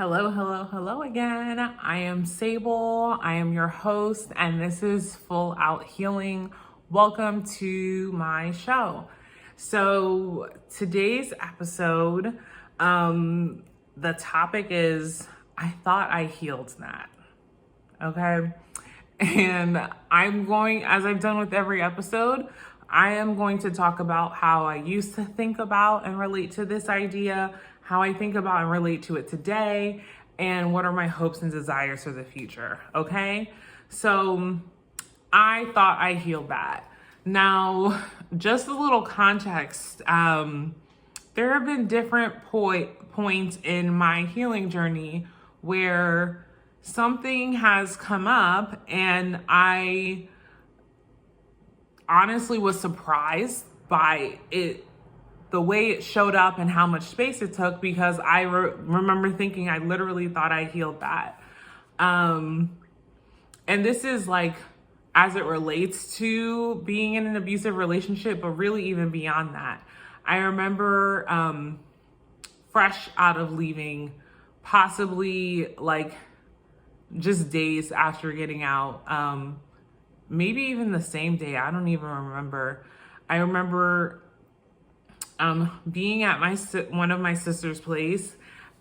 Hello, hello, hello again. I am Sable. I am your host, and this is Full Out Healing. Welcome to my show. So, today's episode, the topic is I thought I healed that. Okay. And I'm going, as I've done with every episode, I am going to talk about how I used to think about and relate to this idea, how I think about and relate to it today, and what are my hopes and desires for the future. Okay. So I thought I healed that. Now, just a little context. There have been different points in my healing journey where something has come up and I honestly was surprised by it, the way it showed up and how much space it took, because I remember thinking I literally thought I healed that. And this is like as it relates to being in an abusive relationship, but really even beyond that. I remember fresh out of leaving, possibly like just days after getting out, maybe even the same day, I don't even remember. I remember being at one of my sister's place,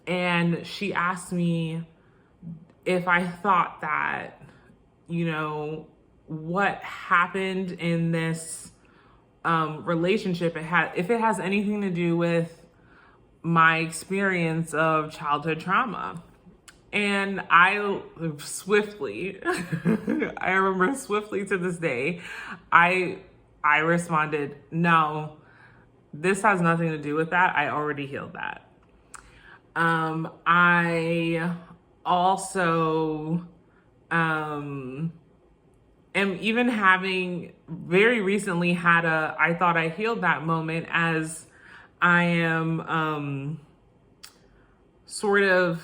and she asked me if I thought that, what happened in this relationship, if it has anything to do with my experience of childhood trauma. And I swiftly, I remember swiftly to this day, I responded, no, this has nothing to do with that. I already healed that. I also am even having very recently had I thought I healed that moment, as I am sort of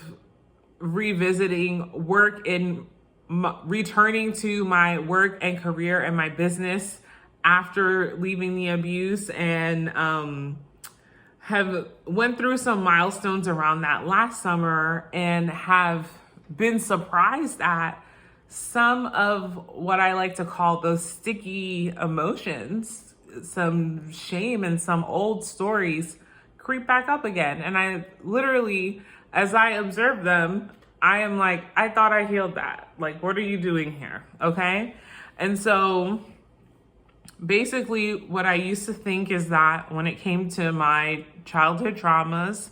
revisiting work and returning to my work and career and my business after leaving the abuse, and have went through some milestones around that last summer, and have been surprised at some of what I like to call those sticky emotions, some shame and some old stories creep back up again. And I literally, as I observe them, I am like, I thought I healed that. Like, what are you doing here? Okay. And so basically what I used to think is that when it came to my childhood traumas,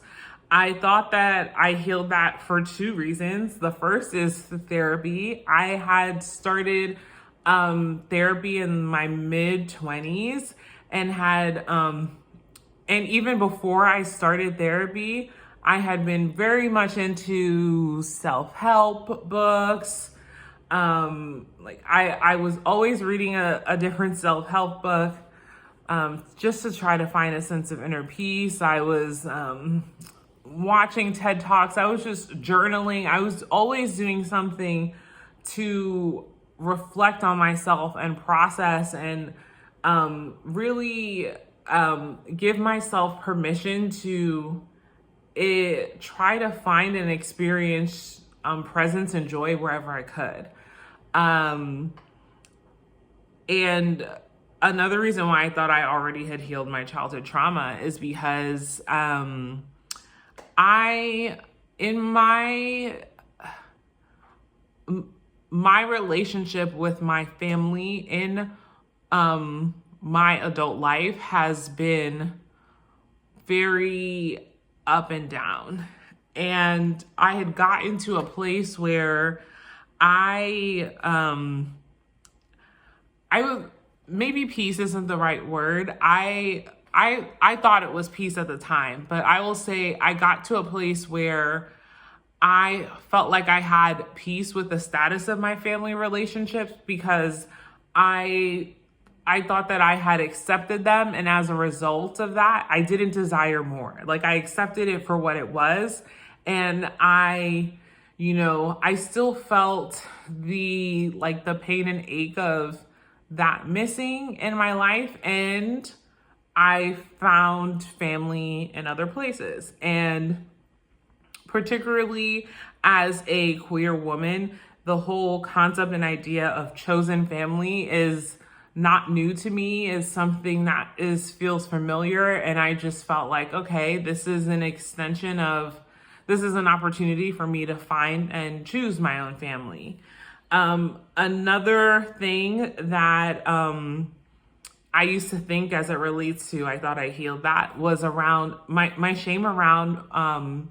I thought that I healed that for two reasons. The first is the therapy. I had started therapy in my mid-20s and had, and even before I started therapy, I had been very much into self-help books. I was always reading a different self-help book, just to try to find a sense of inner peace. I was watching TED Talks. I was just journaling. I was always doing something to reflect on myself and process and really give myself permission to try to find and experience presence and joy wherever I could. And another reason why I thought I already had healed my childhood trauma is because in my relationship with my family in my adult life has been very up and down. And I had gotten to a place where I maybe peace isn't the right word. I thought it was peace at the time, but I will say I got to a place where I felt like I had peace with the status of my family relationships, because I thought that I had accepted them, and as a result of that, I didn't desire more. Like, I accepted it for what it was, and I still felt the pain and ache of that missing in my life, and I found family in other places. And particularly as a queer woman, the whole concept and idea of chosen family is not new to me, is something that feels familiar. And I just felt like, okay, this is an opportunity for me to find and choose my own family. Another thing that I used to think as it relates to, I thought I healed that, was around my shame around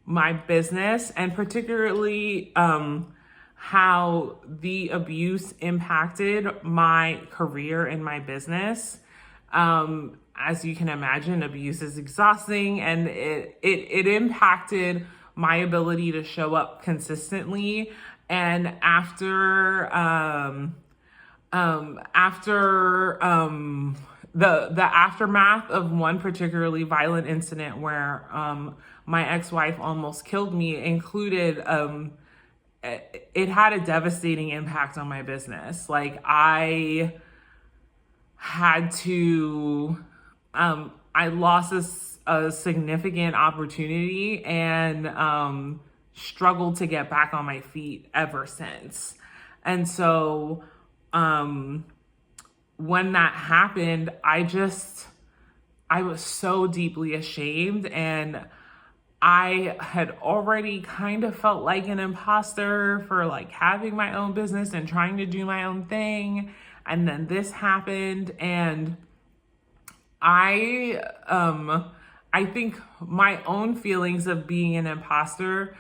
my business, and particularly how the abuse impacted my career and my business. As you can imagine, abuse is exhausting, and it impacted my ability to show up consistently. And after the aftermath of one particularly violent incident where my ex-wife almost killed me included, it had a devastating impact on my business. Like, I had to, I lost a significant opportunity and struggled to get back on my feet ever since. And so when that happened, I was so deeply ashamed, and I had already kind of felt like an imposter for like having my own business and trying to do my own thing. And then this happened, and I think my own feelings of being an imposter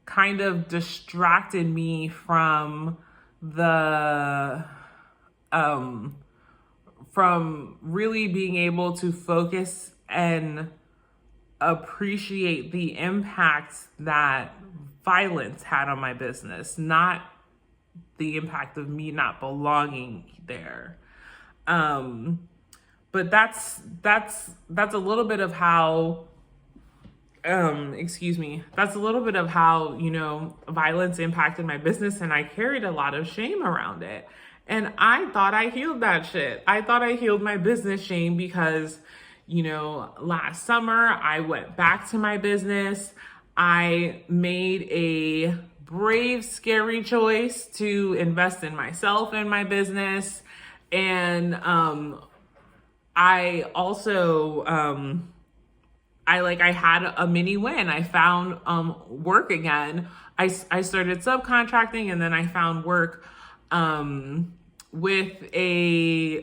kind of distracted me from from really being able to focus and appreciate the impact that violence had on my business, not the impact of me not belonging there. But that's a little bit of how, that's a little bit of how, violence impacted my business, and I carried a lot of shame around it. And I thought I healed that shit. I thought I healed my business shame because, last summer I went back to my business. I made a brave, scary choice to invest in myself and my business. And I also, I had a mini win. I found work again. I started subcontracting, and then I found work with a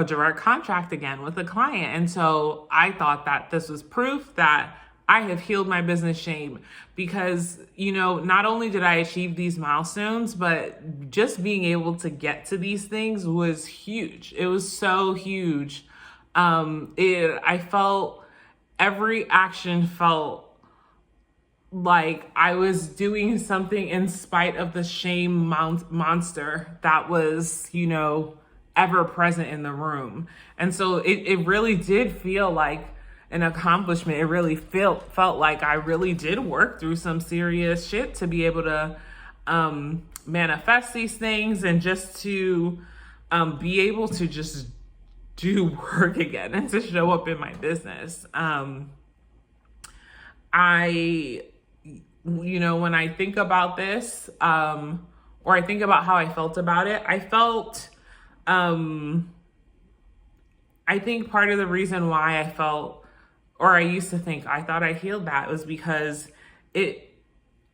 direct contract again with a client. And so I thought that this was proof that I have healed my business shame, because, not only did I achieve these milestones, but just being able to get to these things was huge. It was so huge. I felt, every action felt like I was doing something in spite of the shame monster that was, ever present in the room. And so it really did feel like an accomplishment. It really felt like I really did work through some serious shit to be able to manifest these things, and just to be able to just do work again and to show up in my business. When I think about this, or I think about how I felt about it, I felt, I think part of the reason why I felt, or I used to think I thought I healed that, was because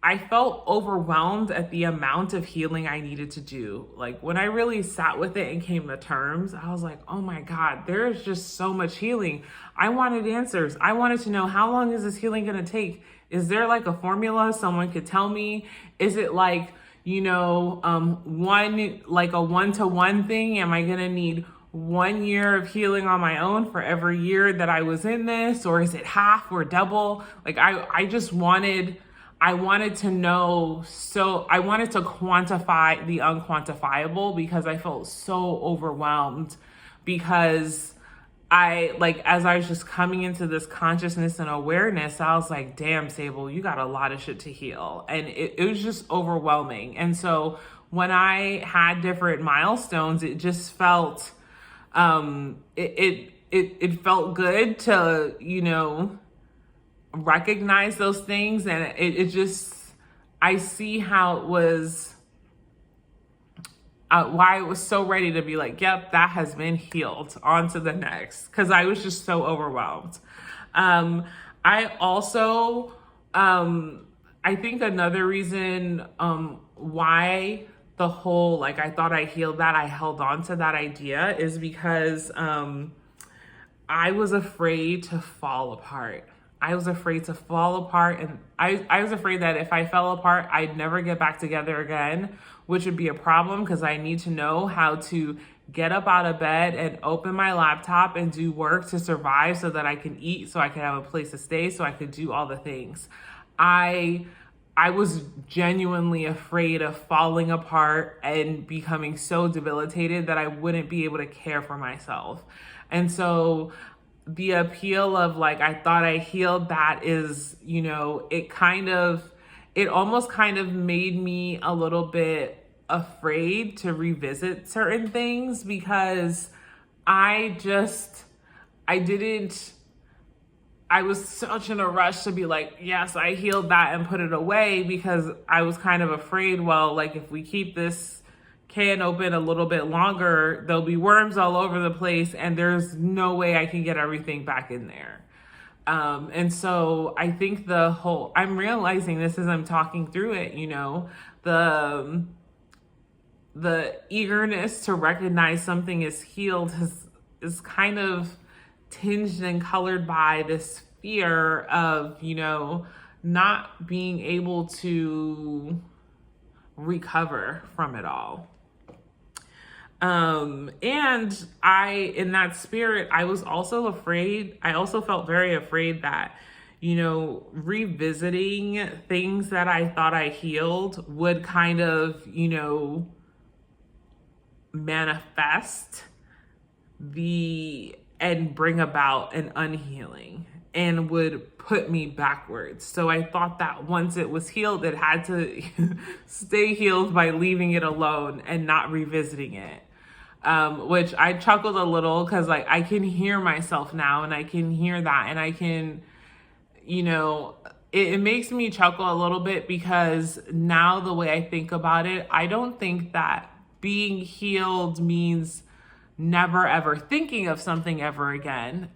I felt overwhelmed at the amount of healing I needed to do. Like, when I really sat with it and came to terms, I was like, oh my God, there is just so much healing. I wanted answers. I wanted to know, how long is this healing going to take? Is there like a formula someone could tell me? Is it like, a one-to-one thing? Am I going to need 1 year of healing on my own for every year that I was in this? Or is it half or double? Like, I wanted to know, so I wanted to quantify the unquantifiable, because I felt so overwhelmed, because as I was just coming into this consciousness and awareness, I was like, damn, Sable, you got a lot of shit to heal. And it was just overwhelming. And so when I had different milestones, it just felt, it felt good to, recognize those things, and it just, I see how it was, why I was so ready to be like, yep, that has been healed, on to the next, because I was just so overwhelmed. I also, I think another reason why the whole, like, I thought I healed that, I held on to that idea, is because I was afraid to fall apart. I was afraid to fall apart, and I was afraid that if I fell apart, I'd never get back together again, which would be a problem because I need to know how to get up out of bed and open my laptop and do work to survive so that I can eat, so I can have a place to stay, so I could do all the things. I was genuinely afraid of falling apart and becoming so debilitated that I wouldn't be able to care for myself. And so the appeal of, like, I thought I healed that is, you know, it almost kind of made me a little bit afraid to revisit certain things, because I was such in a rush to be like, yes, I healed that and put it away, because I was kind of afraid, well, like, if we keep this can open a little bit longer, there'll be worms all over the place, and there's no way I can get everything back in there. And so I think I'm realizing this as I'm talking through it, you know, the eagerness to recognize something is healed is kind of tinged and colored by this fear of, you know, not being able to recover from it all. And in that spirit, I was also afraid. I also felt very afraid that, you know, revisiting things that I thought I healed would kind of, you know, manifest and bring about an unhealing and would put me backwards. So I thought that once it was healed, it had to stay healed by leaving it alone and not revisiting it. Which I chuckled a little, because, like, I can hear myself now, and I can hear that, and I can, you know, it makes me chuckle a little bit, because now the way I think about it, I don't think that being healed means never ever thinking of something ever again,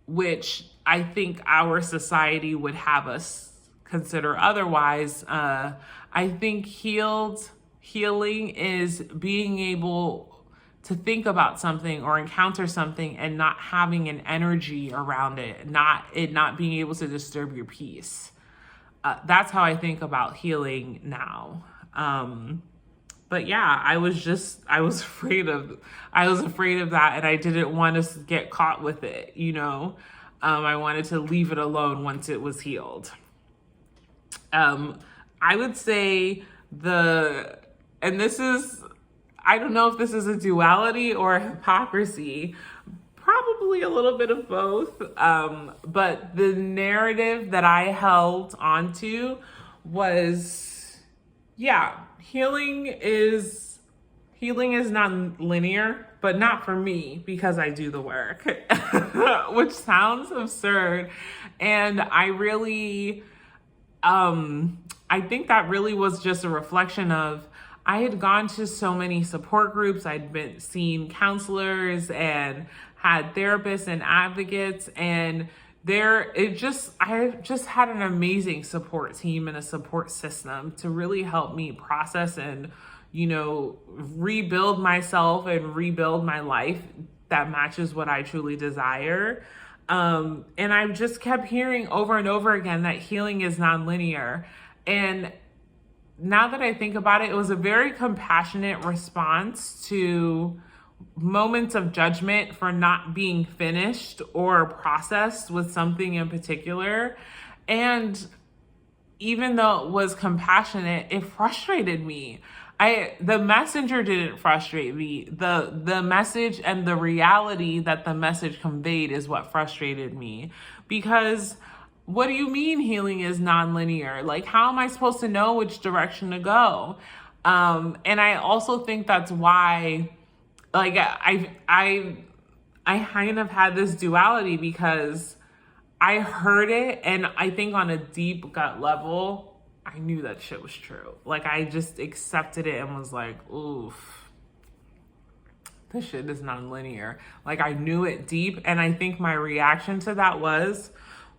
which I think our society would have us consider otherwise. I think healing is being able to think about something or encounter something and not having an energy around it, not being able to disturb your peace. That's how I think about healing now. But yeah, I was afraid of that, and I didn't want to get caught with it, you know. I wanted to leave it alone once it was healed. I would say and this is, I don't know if this is a duality or a hypocrisy, probably a little bit of both. But the narrative that I held onto was, yeah, healing is not linear, but not for me, because I do the work, which sounds absurd. And I really, I think that really was just a reflection of, I had gone to so many support groups. I'd seen counselors and had therapists and advocates, and I just had an amazing support team and a support system to really help me process and, you know, rebuild myself and rebuild my life that matches what I truly desire. And I just kept hearing over and over again that healing is nonlinear. And now that I think about it, it was a very compassionate response to moments of judgment for not being finished or processed with something in particular. And even though it was compassionate, it frustrated me. The messenger didn't frustrate me. The message and the reality that the message conveyed is what frustrated me. Because what do you mean healing is nonlinear? Like, how am I supposed to know which direction to go? And I also think that's why, like, I kind of had this duality, because I heard it, and I think on a deep gut level, I knew that shit was true. Like, I just accepted it and was like, oof, this shit is non-linear. Like, I knew it deep, and I think my reaction to that was,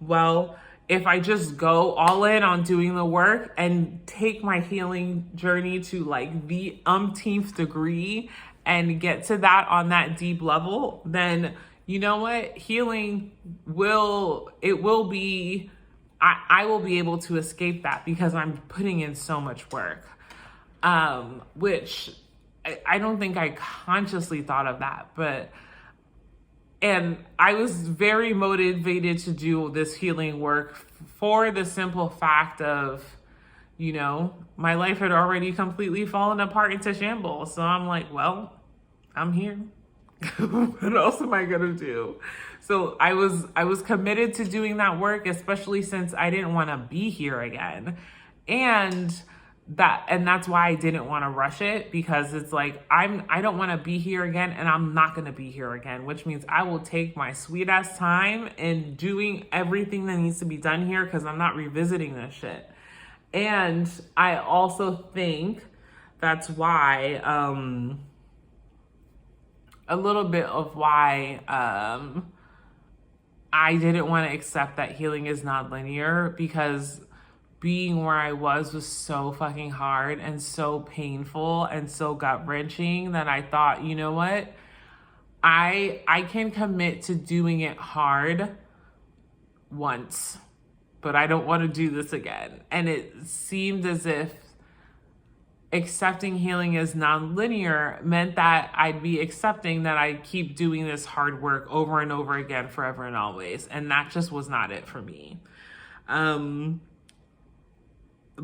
well, if I just go all in on doing the work and take my healing journey to like the umpteenth degree and get to that on that deep level, then you know what? Healing will be, I will be able to escape that because I'm putting in so much work. Which I don't think I consciously thought of that, and I was very motivated to do this healing work for the simple fact of, you know, my life had already completely fallen apart into shambles. So I'm like, well, I'm here. What else am I gonna do? So I was committed to doing that work, especially since I didn't want to be here again. And that's why I didn't want to rush it, because it's like I don't want to be here again, and I'm not going to be here again, which means I will take my sweet ass time in doing everything that needs to be done here, because I'm not revisiting this shit. And I also think that's why a little bit of why I didn't want to accept that healing is not linear, because being where I was so fucking hard and so painful and so gut-wrenching that I thought, you know what? I can commit to doing it hard once, but I don't want to do this again. And it seemed as if accepting healing as non-linear meant that I'd be accepting that I keep doing this hard work over and over again, forever and always. And that just was not it for me.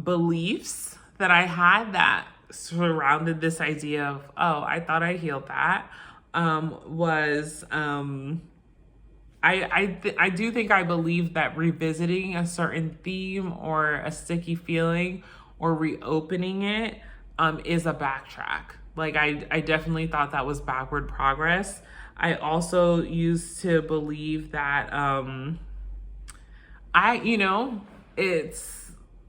Beliefs that I had that surrounded this idea of, oh, I thought I healed that, was I do think I believe that revisiting a certain theme or a sticky feeling or reopening it is a backtrack. Like, I definitely thought that was backward progress. I also used to believe that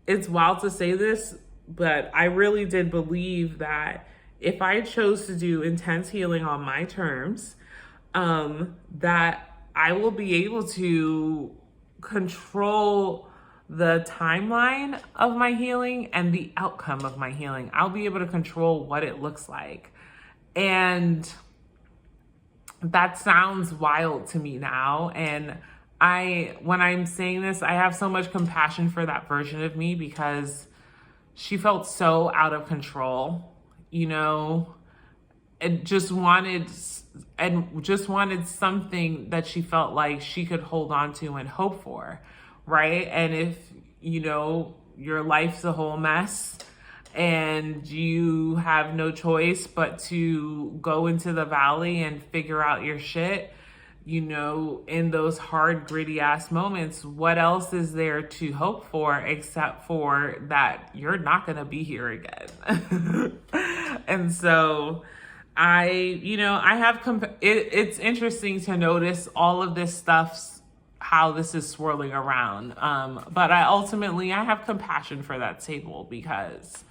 it's wild to say this, but I really did believe that if I chose to do intense healing on my terms, that I will be able to control the timeline of my healing and the outcome of my healing. I'll be able to control what it looks like. And that sounds wild to me now. And when I'm saying this, I have so much compassion for that version of me, because she felt so out of control, you know, and just wanted something that she felt like she could hold on to and hope for, right? And if, you know, your life's a whole mess and you have no choice but to go into the valley and figure out your shit, you know, in those hard, gritty ass moments, what else is there to hope for except for that you're not going to be here again? And so it's interesting to notice all of this stuff, how this is swirling around. But I have compassion for that table, because,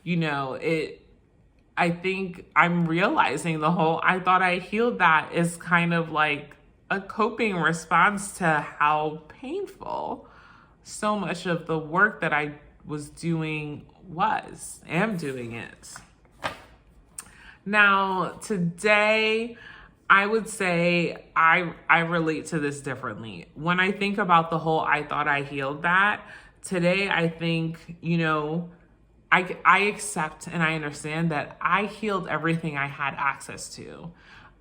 you know, I think I'm realizing I thought I healed that is kind of like a coping response to how painful so much of the work that I was doing am doing it. Now, today, I would say I relate to this differently. When I think about the whole I thought I healed that, today I think, you know, I accept and I understand that I healed everything I had access to.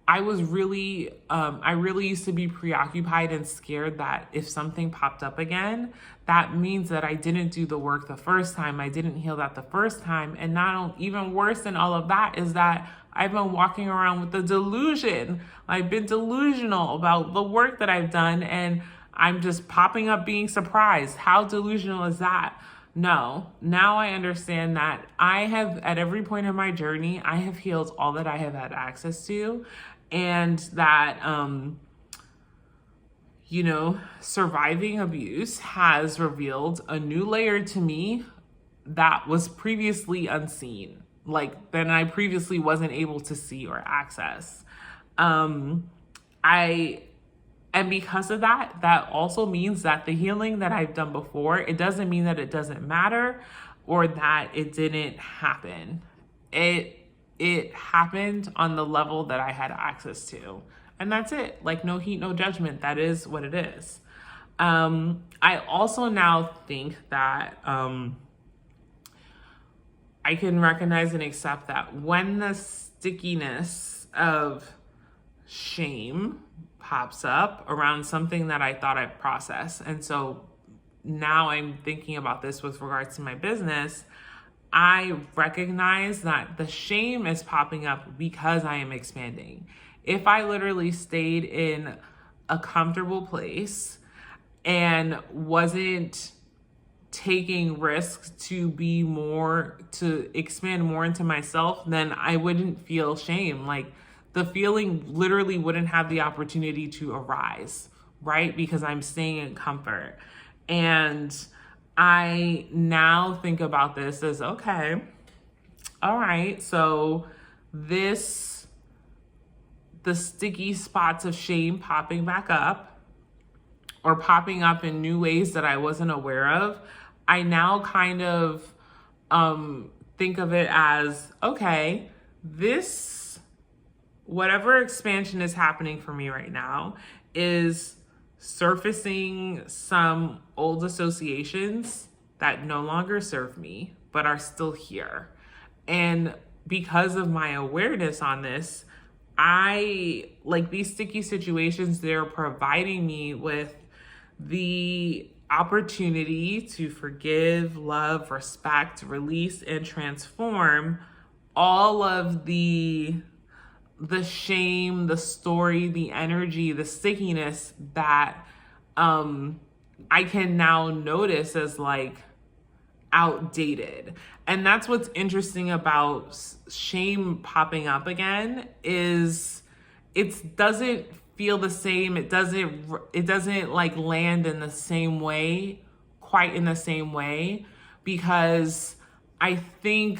I really used to be preoccupied and scared that if something popped up again, that means that I didn't do the work the first time. I didn't heal that the first time. And even worse than all of that is that I've been walking around with the delusion. I've been delusional about the work that I've done, and I'm just popping up being surprised. How delusional is that? No, now I understand that I have, at every point in my journey, I have healed all that I have had access to, and that, surviving abuse has revealed a new layer to me that was previously unseen, like that I previously wasn't able to see or access. And because of that, that also means that the healing that I've done before, it doesn't mean that it doesn't matter or that it didn't happen. It happened on the level that I had access to. And that's it. Like, no heat, no judgment. That is what it is. I also now think that I can recognize and accept that when the stickiness of shame pops up around something that I thought I'd process, and so now I'm thinking about this with regards to my business, I recognize that the shame is popping up because I am expanding. If I literally stayed in a comfortable place and wasn't taking risks to expand more into myself, then I wouldn't feel shame. Like, the feeling literally wouldn't have the opportunity to arise, right? Because I'm staying in comfort. And I now think about this as, okay, all right, so the sticky spots of shame popping back up or popping up in new ways that I wasn't aware of, I now kind of think of it as, okay, whatever expansion is happening for me right now is surfacing some old associations that no longer serve me, but are still here. And because of my awareness on this, I like these sticky situations, they're providing me with the opportunity to forgive, love, respect, release, and transform all of the shame, the story, the energy, the stickiness that I can now notice as like outdated. And that's what's interesting about shame popping up again, is it doesn't feel the same. It doesn't like land in the same way, quite in the same way, because I think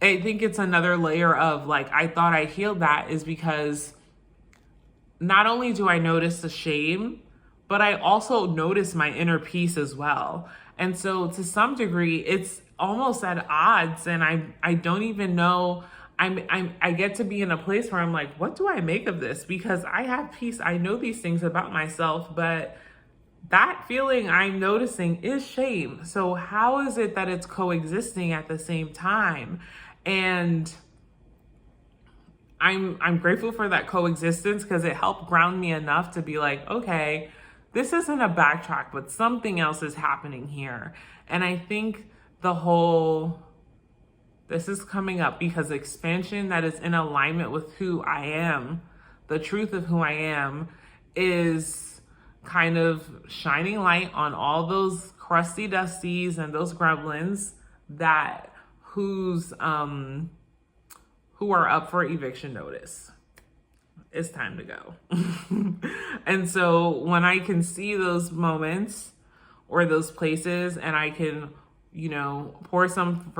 it's another layer of like, I thought I healed that, is because not only do I notice the shame, but I also notice my inner peace as well. And so to some degree, it's almost at odds, and I don't even know. I get to be in a place where I'm like, what do I make of this? Because I have peace. I know these things about myself, but that feeling I'm noticing is shame. So how is it that it's coexisting at the same time? And I'm grateful for that coexistence, because it helped ground me enough to be like, okay, this isn't a backtrack, but something else is happening here. And I think this is coming up because expansion that is in alignment with who I am, the truth of who I am, is kind of shining light on all those crusty dusties and those gremlins who are up for eviction notice. It's time to go. And so when I can see those moments or those places, and I can, pour some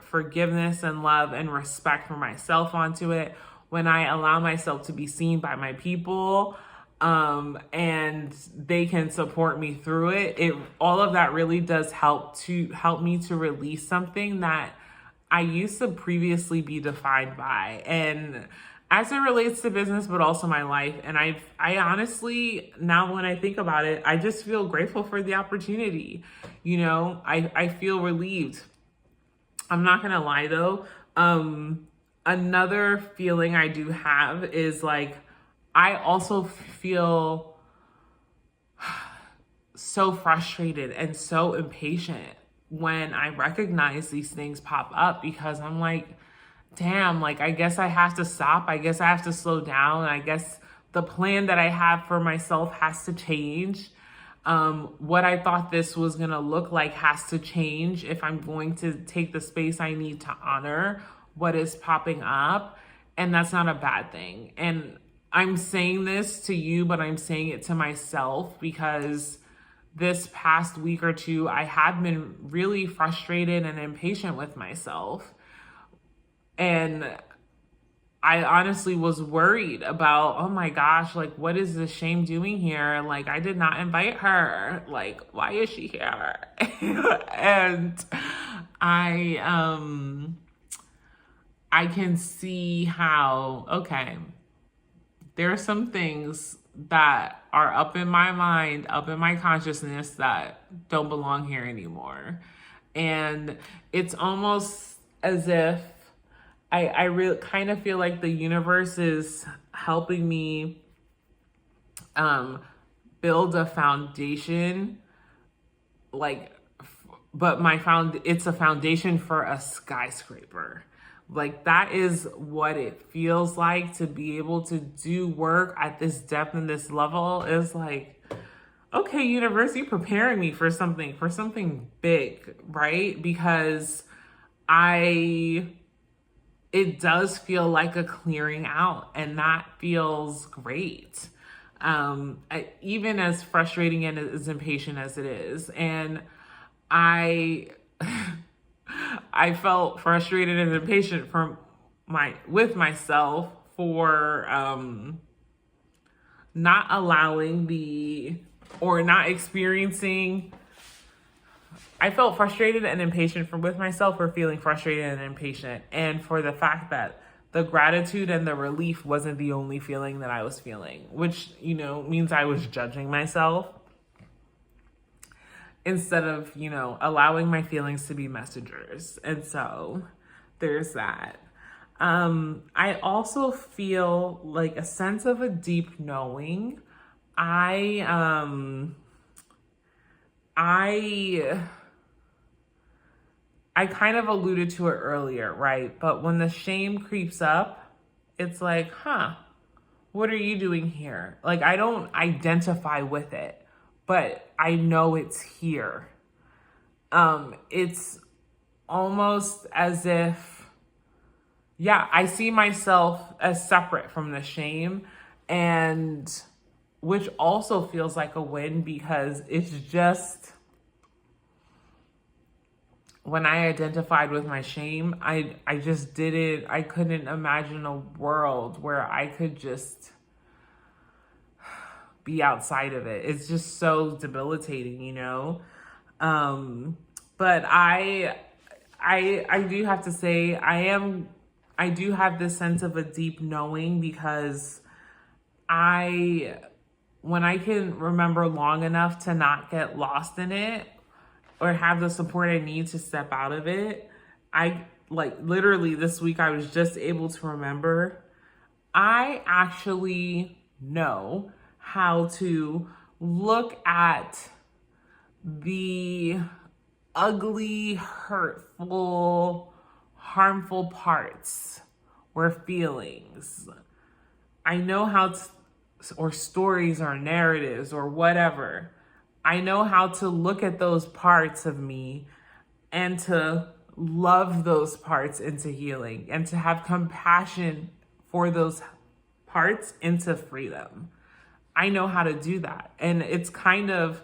forgiveness and love and respect for myself onto it, when I allow myself to be seen by my people, and they can support me through it, all of that really does help me to release something that I used to previously be defined by. And as it relates to business, but also my life. And I honestly, now when I think about it, I just feel grateful for the opportunity. I feel relieved. I'm not going to lie though. Another feeling I do have is like, I also feel so frustrated and so impatient when I recognize these things pop up, because I'm like, damn, like, I guess I have to stop. I guess I have to slow down. I guess the plan that I have for myself has to change. What I thought this was going to look like has to change if I'm going to take the space I need to honor what is popping up. And that's not a bad thing. And I'm saying this to you, but I'm saying it to myself because this past week or two, I had been really frustrated and impatient with myself. And I honestly was worried about, oh my gosh, like, what is this shame doing here? Like, I did not invite her. Like, why is she here? And I can see how, okay, there are some things that are up in my mind, up in my consciousness that don't belong here anymore. And it's almost as if I really kind of feel like the universe is helping me build a foundation, like, but it's a foundation for a skyscraper. Like, that is what it feels like to be able to do work at this depth and this level. Is like, okay, universe, you're preparing me for something big, right? Because it does feel like a clearing out, and that feels great. Even as frustrating and as impatient as it is. And I felt frustrated and impatient with myself for not allowing not experiencing. I felt frustrated and impatient with myself for feeling frustrated and impatient, and for the fact that the gratitude and the relief wasn't the only feeling that I was feeling, which, means I was judging myself instead of, allowing my feelings to be messengers. And so there's that. I also feel like a sense of a deep knowing. I kind of alluded to it earlier, right? But when the shame creeps up, it's like, what are you doing here? Like, I don't identify with it, but I know it's here. It's almost as if, I see myself as separate from the shame, and which also feels like a win, because it's just, when I identified with my shame, I couldn't imagine a world where I could just be outside of it. It's just so debilitating, But I do have to say, I do have this sense of a deep knowing, because when I can remember long enough to not get lost in it, or have the support I need to step out of it, literally this week, I was just able to remember, I actually know how to look at the ugly, hurtful, harmful parts or feelings. I know how or stories or narratives or whatever. I know how to look at those parts of me and to love those parts into healing, and to have compassion for those parts into freedom. I know how to do that. And it's kind of,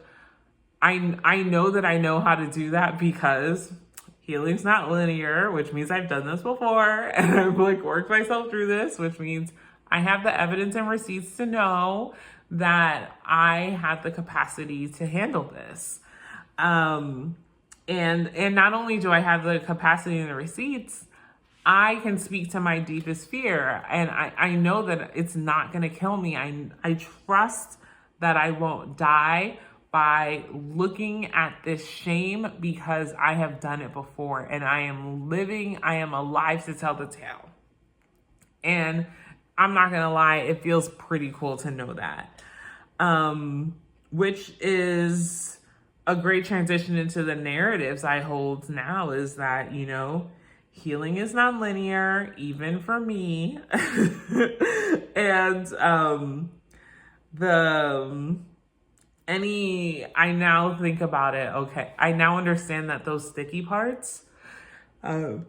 I know that I know how to do that because healing's not linear, which means I've done this before, and I've worked myself through this, which means I have the evidence and receipts to know that I have the capacity to handle this. And not only do I have the capacity and the receipts, I can speak to my deepest fear, and I know that it's not going to kill me. I trust that I won't die by looking at this shame, because I have done it before, and I am alive to tell the tale. And I'm not going to lie, it feels pretty cool to know that. Which is a great transition into the narratives I hold now, is that, healing is non-linear, even for me. And I now think about it, okay, I now understand that those sticky parts, I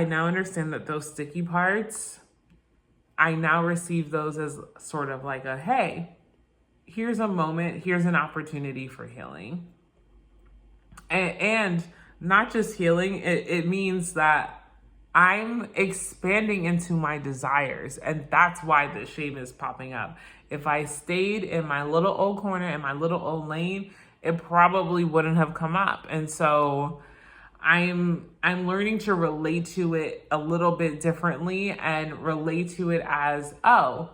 now understand that those sticky parts I now receive those as sort of like a, hey, here's a moment, here's an opportunity for healing. And not just healing, it means that I'm expanding into my desires. And that's why the shame is popping up. If I stayed in my little old corner, in my little old lane, it probably wouldn't have come up. And so I'm learning to relate to it a little bit differently and relate to it as, oh,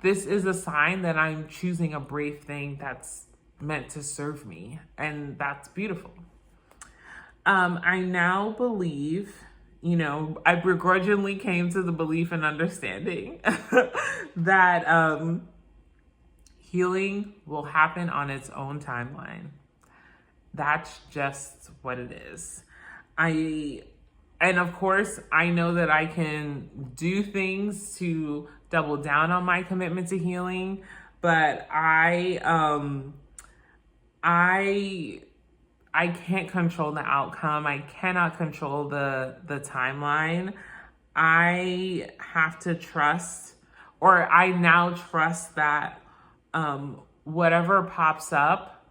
this is a sign that I'm choosing a brave thing that's meant to serve me. And that's beautiful. I now believe, I begrudgingly came to the belief and understanding that healing will happen on its own timeline. That's just what it is. And of course, I know that I can do things to double down on my commitment to healing, but I can't control the outcome. I cannot control the timeline. I have to trust, or I now trust that whatever pops up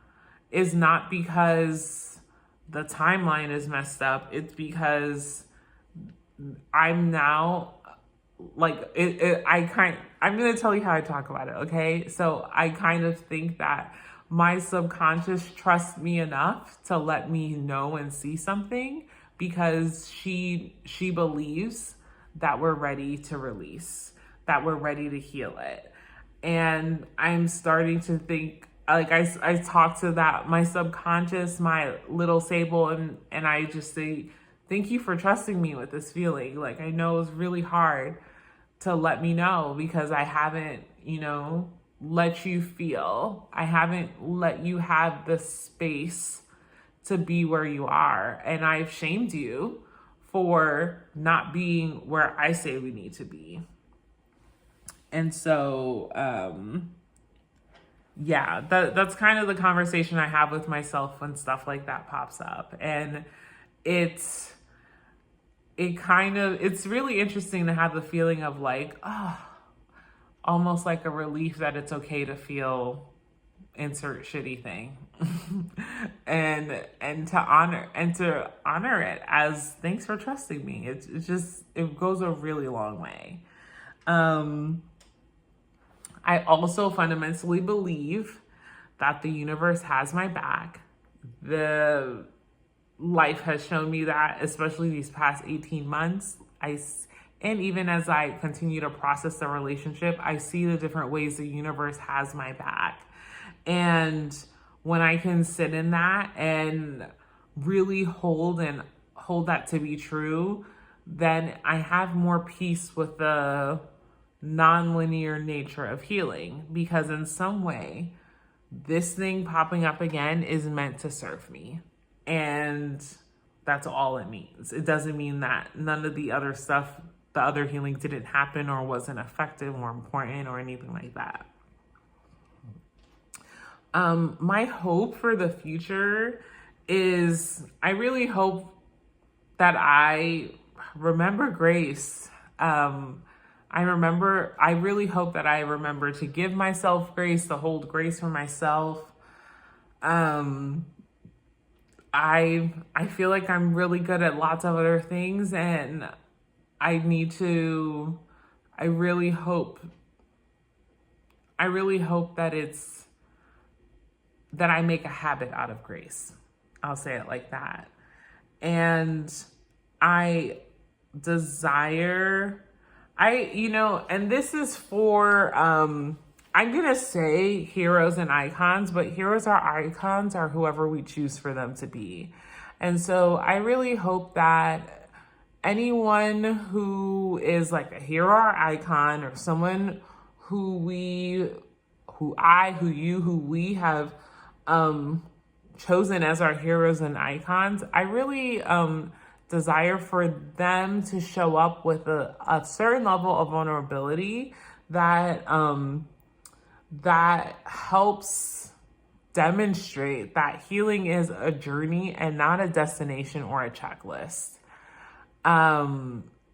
is not because the timeline is messed up. It's because I'm now like I'm going to tell you how I talk about it. Okay. So I kind of think that my subconscious trusts me enough to let me know and see something because she believes that we're ready to release, that we're ready to heal it. And I'm starting to think, like I talk to that, my subconscious, my little Sable, and I just say, thank you for trusting me with this feeling. Like, I know it's really hard to let me know because I haven't, let you feel. I haven't let you have the space to be where you are. And I've shamed you for not being where I say we need to be. And so, that's kind of the conversation I have with myself when stuff like that pops up. And it's really interesting to have the feeling of like, almost like a relief that it's okay to feel insert shitty thing and to honor it as thanks for trusting me. It goes a really long way. I also fundamentally believe that the universe has my back. The life has shown me that, especially these past 18 months. And even as I continue to process the relationship, I see the different ways the universe has my back. And when I can sit in that and really hold that to be true, then I have more peace with the nonlinear nature of healing. Because in some way, this thing popping up again is meant to serve me. And that's all it means. It doesn't mean that none of the other stuff, the other healing didn't happen or wasn't effective or important or anything like that. My hope for the future is I really hope that I remember grace. I really hope that I remember to give myself grace, to hold grace for myself. I feel like I'm really good at lots of other things, and I really hope that I make a habit out of grace. I'll say it like that. And and this is for, I'm going to say heroes and icons, but heroes or icons are whoever we choose for them to be. And so I really hope that anyone who is like a hero or icon, or someone who we have chosen as our heroes and icons, I really desire for them to show up with a certain level of vulnerability that helps demonstrate that healing is a journey and not a destination or a checklist.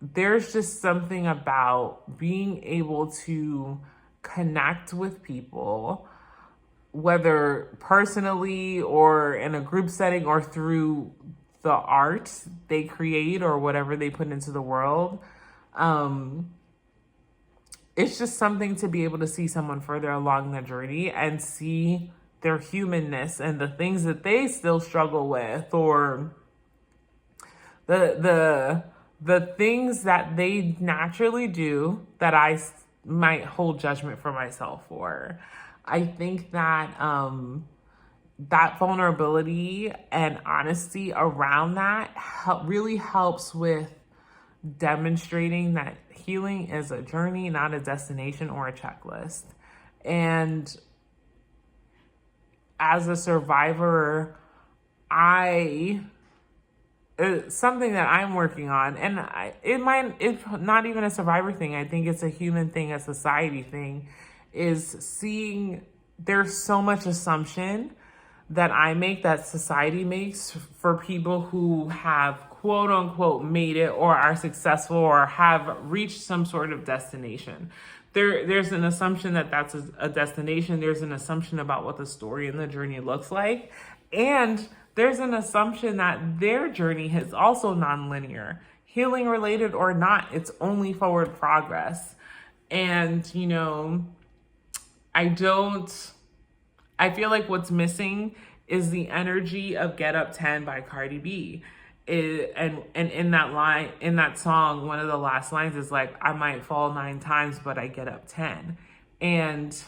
there's just something about being able to connect with people, whether personally or in a group setting or through the art they create or whatever they put into the world. It's just something to be able to see someone further along the journey and see their humanness and the things that they still struggle with, or the things that they naturally do that I might hold judgment for myself for. I think that that vulnerability and honesty around that really helps with demonstrating that healing is a journey, not a destination or a checklist. And as a survivor, it's something that I'm working on, and it's not even a survivor thing. I think it's a human thing, a society thing, is seeing there's so much assumption that I make, that society makes, for people who have quote unquote made it or are successful or have reached some sort of destination. There's an assumption that that's a destination. There's an assumption about what the story and the journey looks like. And there's an assumption that their journey is also nonlinear, healing related or not. It's only forward progress. And, you know, I feel like what's missing is the energy of Get Up 10 by Cardi B. And in that line, in that song, one of the last lines is like, I might fall 9 times, but I get up 10. And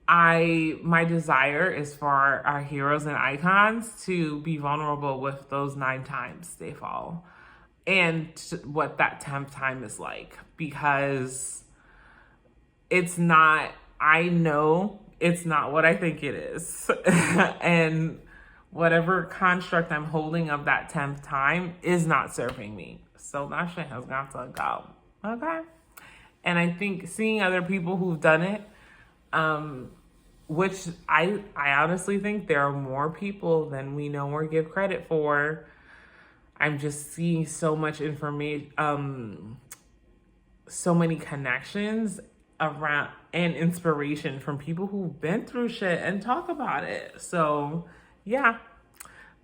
my desire is for our heroes and icons to be vulnerable with those 9 times they fall, and what that 10th time is like, because I know it's not what I think it is. And whatever construct I'm holding of that 10th time is not serving me. So that shit has got to go. Okay? And I think seeing other people who've done it, which I honestly think there are more people than we know or give credit for. I'm just seeing so much information, so many connections around and inspiration from people who've been through shit and talk about it. So yeah,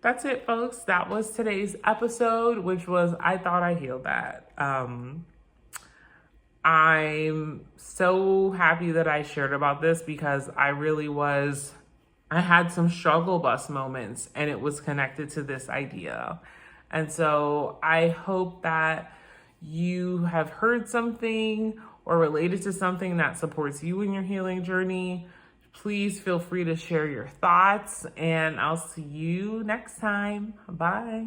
that's it, folks. That was today's episode, which was I Thought I Healed That. I'm so happy that I shared about this, because I had some struggle bus moments, and it was connected to this idea. And so I hope that you have heard something or related to something that supports you in your healing journey. Please feel free to share your thoughts, and I'll see you next time. Bye.